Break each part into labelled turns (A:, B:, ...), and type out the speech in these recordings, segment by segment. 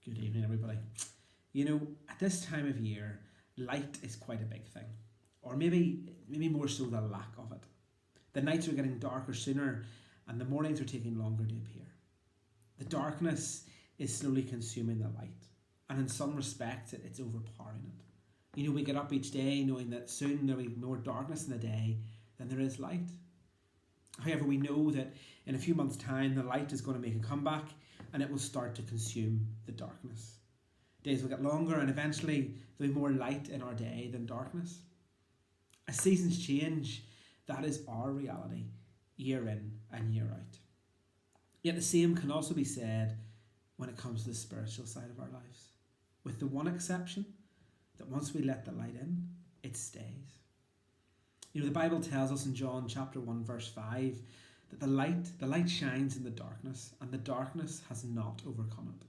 A: Good evening, everybody. You know, at this time of year, light is quite a big thing, or maybe more so the lack of it. The nights are getting darker sooner, and the mornings are taking longer to appear. The darkness is slowly consuming the light, and in some respects, it's overpowering it. You know, we get up each day knowing that soon there will be more darkness in the day than there is light. However, we know that in a few months' time, the light is going to make a comeback and it will start to consume the darkness. Days will get longer and eventually there'll be more light in our day than darkness. As seasons change, that is our reality, year in and year out. Yet the same can also be said when it comes to the spiritual side of our lives, with the one exception that once we let the light in, it stays. You know, the Bible tells us in John chapter 1 verse 5 that the light shines in the darkness and the darkness has not overcome it.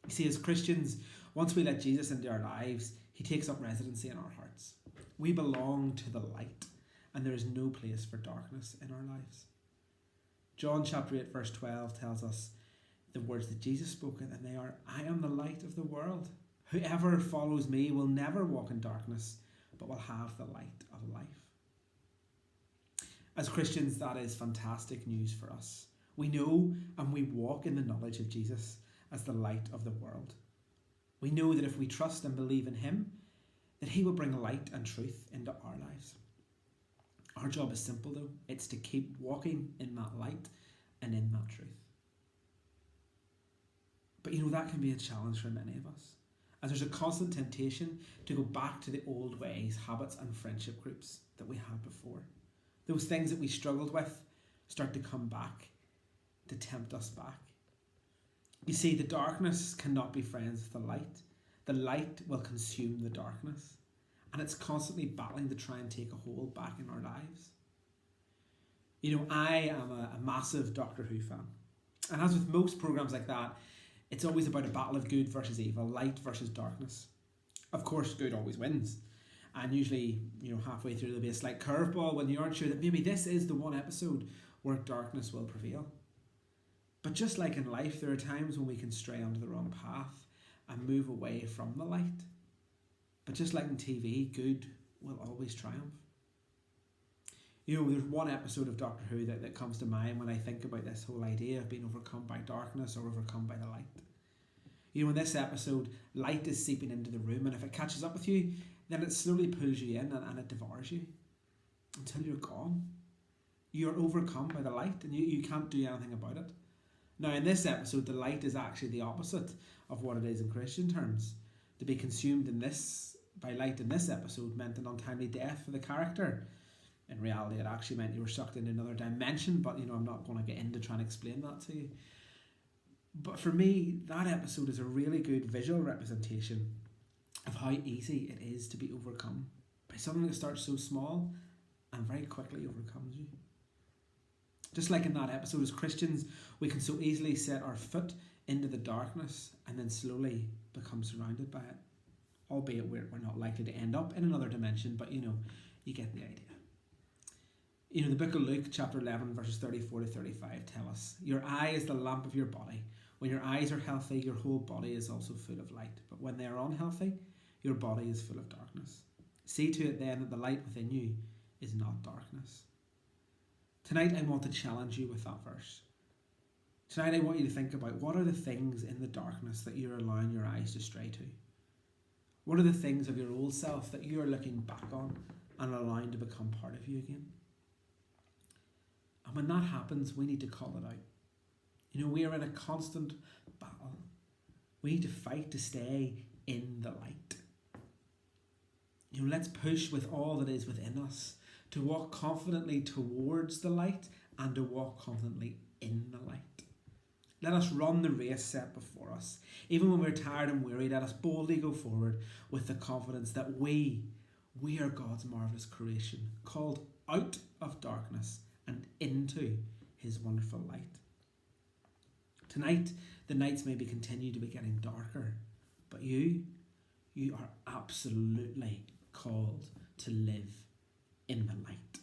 A: You see, as Christians, once we let Jesus into our lives, he takes up residency in our hearts. We belong to the light and there is no place for darkness in our lives. John chapter 8 verse 12 tells us the words that Jesus spoke, and they are, "I am the light of the world. Whoever follows me will never walk in darkness, but will have the light of life." As Christians, that is fantastic news for us. We know and we walk in the knowledge of Jesus as the light of the world. We know that if we trust and believe in him, that he will bring light and truth into our lives. Our job is simple though. It's to keep walking in that light and in that truth. But you know, that can be a challenge for many of us, as there's a constant temptation to go back to the old ways, habits and friendship groups that we had before. Those things that we struggled with start to come back to tempt us back. You see, the darkness cannot be friends with the light. The light will consume the darkness, and it's constantly battling to try and take a hold back in our lives. You know, I am a massive Doctor Who fan, and as with most programs like that, it's always about a battle of good versus evil, light versus darkness. Of course, good always wins. And usually, you know, halfway through there'll be a slight curveball when you aren't sure that maybe this is the one episode where darkness will prevail. But just like in life, there are times when we can stray onto the wrong path and move away from the light. But just like in TV, good will always triumph. You know, there's one episode of Doctor Who that comes to mind when I think about this whole idea of being overcome by darkness or overcome by the light. You know, in this episode, light is seeping into the room, and if it catches up with you, then it slowly pulls you in and it devours you until you're gone. You're overcome by the light and you can't do anything about it. Now, in this episode, the light is actually the opposite of what it is in Christian terms. To be consumed by light in this episode meant an untimely death for the character. In reality, it actually meant you were sucked into another dimension, but you know, I'm not going to get into trying to explain that to you. But for me, that episode is a really good visual representation of how easy it is to be overcome by something that starts so small and very quickly overcomes you. Just like in that episode, as Christians, we can so easily set our foot into the darkness and then slowly become surrounded by it. Albeit we're not likely to end up in another dimension, but you know, you get the idea. You know, the book of Luke, chapter 11, verses 34 to 35 tell us, "Your eye is the lamp of your body. When your eyes are healthy, your whole body is also full of light. But when they are unhealthy, your body is full of darkness. See to it then that the light within you is not darkness." Tonight I want to challenge you with that verse. Tonight I want you to think about, what are the things in the darkness that you're allowing your eyes to stray to? What are the things of your old self that you are looking back on and allowing to become part of you again? And when that happens, we need to call it out. You know, we are in a constant battle. We need to fight to stay in the light. You know, let's push with all that is within us to walk confidently towards the light and to walk confidently in the light. Let us run the race set before us. Even when we're tired and weary, let us boldly go forward with the confidence that we are God's marvellous creation, called out of darkness and into his wonderful light. Tonight, the nights maybe continue to be getting darker, but you are absolutely called to live in the light.